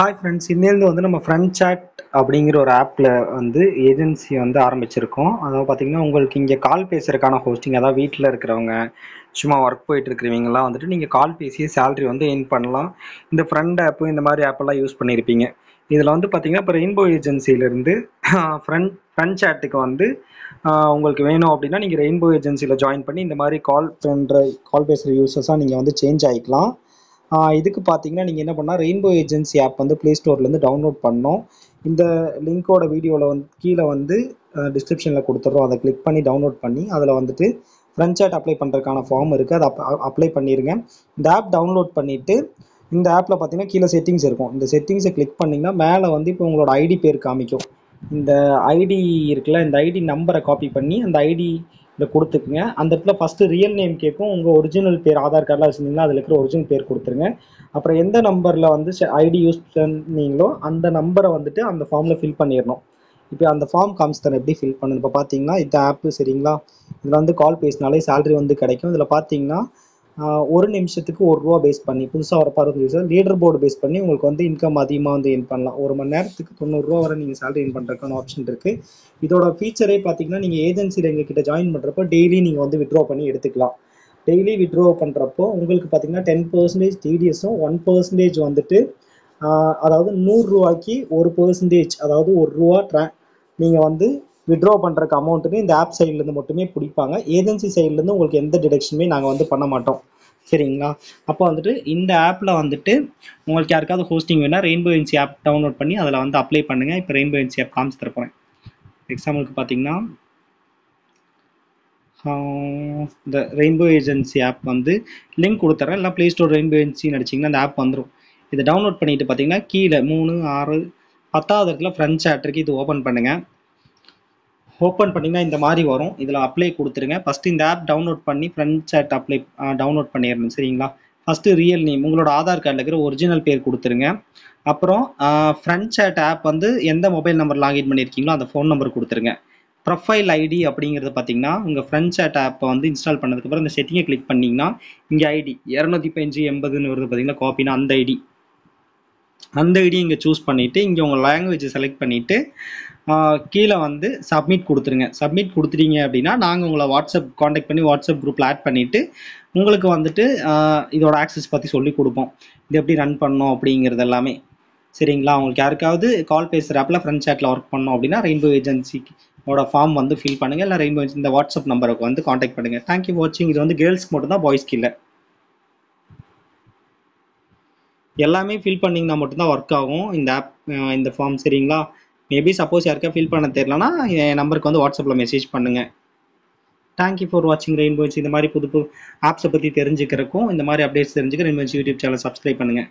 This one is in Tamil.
ஹாய் ஃப்ரெண்ட்ஸ், இன்னேருந்து வந்து நம்ம ஃப்ரெண்ட் சாட் அப்படிங்கிற ஒரு ஆப்பில் வந்து ஏஜென்சி வந்து ஆரம்பிச்சிருக்கோம். அதாவது பார்த்தீங்கன்னா, உங்களுக்கு இங்கே கால் பேசுறதுக்கான ஹோஸ்டிங், அதாவது வீட்டில் இருக்கிறவங்க சும்மா ஒர்க் போயிட்டு இருக்கிறவங்கலாம் வந்துட்டு நீங்கள் கால் பேசி சேலரி வந்து எர்ன் பண்ணலாம். இந்த ஃப்ரெண்ட் ஆப்பு இந்த மாதிரி ஆப்பெல்லாம் யூஸ் பண்ணியிருப்பீங்க. இதில் வந்து பார்த்தீங்கன்னா, இப்போ ரெயின்போ ஏஜென்சியிலேருந்து ஃப்ரெண்ட் சாட்டுக்கு வந்து உங்களுக்கு வேணும் அப்படின்னா நீங்கள் ரெயின்போ ஏஜென்சியில் ஜாயின் பண்ணி இந்த மாதிரி கால் பேசுகிற யூசர்ஸாக நீங்கள் வந்து சேஞ்ச் ஆகிக்கலாம். இதுக்கு பார்த்தீங்கன்னா நீங்கள் என்ன பண்ணால் ரெயின்போ ஏஜென்சி ஆப் வந்து ப்ளே ஸ்டோர்லேருந்து டவுன்லோட் பண்ணோம். இந்த லிங்கோட வீடியோவில் வந்து கீழே வந்து டிஸ்கிரிப்ஷனில் கொடுத்துட்றோம். அதை கிளிக் பண்ணி டவுன்லோட் பண்ணி அதில் வந்துட்டு ஃப்ரெண்ட் சாட் அப்ளை பண்ணுறதுக்கான ஃபார்ம் இருக்குது. அதை அப்ளை பண்ணிடுங்க. இந்த ஆப் டவுன்லோட் பண்ணிவிட்டு இந்த ஆப்பில் பார்த்தீங்கன்னா கீழே செட்டிங்ஸ் இருக்கும். இந்த செட்டிங்ஸை கிளிக் பண்ணிங்கன்னா மேலே வந்து இப்போ உங்களோட ஐடி பேர் காமிக்கும். இந்த ஐடி இருக்குல்ல, இந்த ஐடி நம்பரை காப்பி பண்ணி அந்த ஐடி கொடுத்துக்குங்க. அந்த இடத்துல ஃபஸ்ட்டு ரியல் நேம் கேட்கும். உங்கள் ஒரிஜினல் பேர் ஆதார் கார்டில் வச்சுருந்தீங்கன்னா அதில் இருக்கிற ஒரிஜினல் பேர் கொடுத்துருங்க. அப்புறம் எந்த நம்பரில் வந்து ஐடி யூஸ் பண்ணீங்களோ அந்த நம்பரை வந்துட்டு அந்த ஃபார்மில் ஃபில் பண்ணிடணும். இப்போ அந்த ஃபார்ம் காமிச்சு எப்படி ஃபில் பண்ணணும். இப்போ பார்த்தீங்கன்னா இந்த ஆப்பு சரிங்களா, இதில் வந்து கால் பேசினாலே சேலரி வந்து கிடைக்கும். இதில் பார்த்தீங்கன்னா ஒரு நிமிஷத்துக்கு ₹1 பேஸ் பண்ணி புதுசாக வர 65 நிமிஷம் லீடர் போர்டு பேஸ் பண்ணி உங்களுக்கு வந்து இன்கம் அதிகமாக வந்து எர்ன் பண்ணலாம். ஒரு மணி நேரத்துக்கு ₹90 வரை நீங்கள் சேலரி எர்ன் பண்ணுறதுக்கான ஆப்ஷன் இருக்குது. இதோட ஃபீச்சரே பார்த்தீங்கன்னா நீங்கள் ஏஜென்சியில் எங்ககிட்ட ஜாயின் பண்ணுறப்போ டெய்லி நீங்கள் வந்து வித்ட்ரா பண்ணி எடுத்துக்கலாம். டெய்லி வித்ட்ரா பண்ணுறப்போ உங்களுக்கு பார்த்தீங்கன்னா 10% டிடிஎஸும் 1% வந்துட்டு அதாவது ₹100க்கு 1%, அதாவது ₹1 நீங்கள் வந்து வித்ட்ரா பண்ணுறக்கு அமௌண்ட்டுமே இந்த ஆப் சைட்லேருந்து மட்டுமே பிடிப்பாங்க. ஏஜென்சி சைட்லேருந்து உங்களுக்கு எந்த டிடக்ஷனுமே நாங்கள் வந்து பண்ண மாட்டோம். சரிங்களா. அப்போ வந்துட்டு இந்த ஆப்பில் வந்துட்டு உங்களுக்கு யாருக்காவது ஹோஸ்டிங் வேணால் ரெயின்போ ஏஜென்சி ஆப் டவுன்லோட் பண்ணி அதில் வந்து அப்ளை பண்ணுங்கள். இப்போ ரெயின்போ ஏஜென்சி ஆப் காமிச்சு தரப்போகிறேன். எக்ஸாம்பிளுக்கு பார்த்தீங்கன்னா இந்த ரெயின்போ ஏஜென்சி ஆப் வந்து லிங்க் கொடுத்துட்றேன். இல்லை ப்ளே ஸ்டோர் ரெயின்போ ஏஜென்சின்னு அடிச்சிங்கன்னா அந்த ஆப் வந்துடும். இதை டவுன்லோட் பண்ணிவிட்டு பார்த்தீங்கன்னா கீழே 3, 6, 10வது இடத்துல ஃப்ரெண்ட் சாட் இருக்குது. இது ஓப்பன் பண்ணுங்கள். ஓப்பன் பண்ணிங்கன்னா இந்த மாதிரி வரும். இதில் அப்ளை கொடுத்துருங்க. ஃபஸ்ட்டு இந்த ஆப் டவுன்லோட் பண்ணி ஃப்ரெண்ட் சாட் அப்ளை டவுன்லோட் பண்ணிடணும். சரிங்களா. ஃபஸ்ட்டு ரியல் நேம், உங்களோட ஆதார் கார்டில் இருக்கிற ஒரிஜினல் பேர் கொடுத்துருங்க. அப்புறம் ஃப்ரெண்ட் சாட் ஆப் வந்து எந்த மொபைல் நம்பர் லாகின் பண்ணியிருக்கீங்களோ அந்த ஃபோன் நம்பர் கொடுத்துருங்க. ப்ரொஃபைல் ஐடி அப்படிங்கிறது பார்த்தீங்கன்னா உங்கள் ஃப்ரெண்ட் சாட் ஆப்பை வந்து இன்ஸ்டால் பண்ணதுக்கப்புறம் இந்த செட்டிங்கை கிளிக் பண்ணிங்கன்னா இங்கே ஐடி 21580 வருது பார்த்தீங்கன்னா, காப்பினா அந்த ஐடி இங்கே சூஸ் பண்ணிவிட்டு இங்கே உங்கள் லாங்குவேஜை செலக்ட் பண்ணிவிட்டு கீழே வந்து சப்மிட் கொடுத்துருங்க. சப்மிட் கொடுத்துட்டீங்க அப்படின்னா நாங்கள் உங்களை காண்டாக்ட் பண்ணி வாட்ஸ்அப் குரூப்பில் ஆட் பண்ணிவிட்டு உங்களுக்கு வந்துட்டு இதோட ஆக்சஸ் பற்றி சொல்லி கொடுப்போம். இது எப்படி ரன் பண்ணோம் அப்படிங்கிறது எல்லாமே. சரிங்களா. உங்களுக்கு யாருக்காவது கால் பேசுகிற ஆப்பில் ஃப்ரெண்ட் சாட்டில் ஒர்க் பண்ணோம் அப்படின்னா ரெயின்போ ஏஜென்சியோட ஃபார்ம் வந்து ஃபில் பண்ணுங்கள். இல்லை ரெயின்போ இந்த வாட்ஸ்அப் நம்பருக்கு வந்து காண்டாக்ட் பண்ணுங்கள். தேங்க்யூ வாட்சிங். இது வந்து கேர்ள்ஸ்க்கு மட்டும்தான், பாய்ஸ்க்கு இல்லை. எல்லாமே ஃபில் பண்ணிங்கன்னா மட்டும்தான் ஒர்க் ஆகும் இந்த ஆப், இந்த ஃபார்ம். சரிங்களா. மேபி சப்போஸ் யாருக்கா ஃபில் பண்ண தெரியலனா என் நம்பருக்கு வந்து வாட்ஸ்அப்பில் மெசேஜ் பண்ணுங்கள். தேங்க்யூ ஃபார் வாட்சிங் ரெயின்போ. இந்த மாதிரி புது ஆப்ஸை பற்றி தெரிஞ்சுக்கிறக்கும், இந்த மாதிரி அப்டேட்ஸ் தெரிஞ்சுக்க ரெயின்போ யூடியூப் சேனல் சப்ஸ்கிரைப் பண்ணுங்கள்.